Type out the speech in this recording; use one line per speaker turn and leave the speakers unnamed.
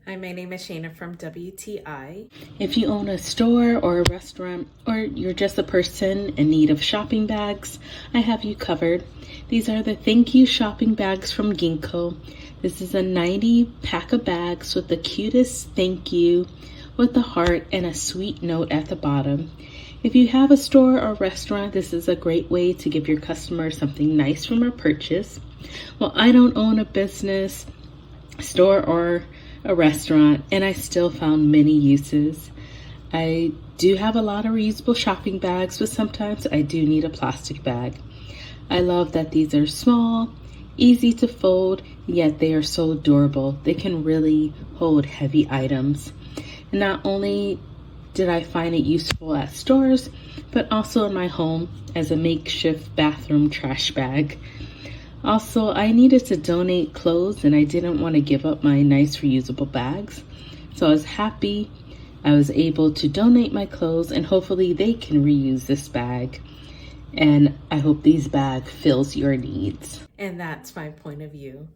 Hi, my name is Shayna from WTI.
If you own a store or a restaurant, or you're just a person in need of shopping bags, I have you covered. These are the thank you shopping bags from Ginkgo. This is a 90 pack of bags with the cutest thank you with a heart and a sweet note at the bottom. If you have a store or restaurant, this is a great way to give your customers something nice from a purchase. Well, I don't own a business, store, or a restaurant, and I still found many uses. I do have a lot of reusable shopping bags, but sometimes I do need a plastic bag. I love that these are small, easy to fold, yet they are so durable. They can really hold heavy items. And not only did I find it useful at stores, but also in my home as a makeshift bathroom trash bag. Also, I needed to donate clothes and I didn't want to give up my nice reusable bags. So I was happy I was able to donate my clothes, and hopefully they can reuse this bag. And I hope these bag fills your needs.
And that's my point of view.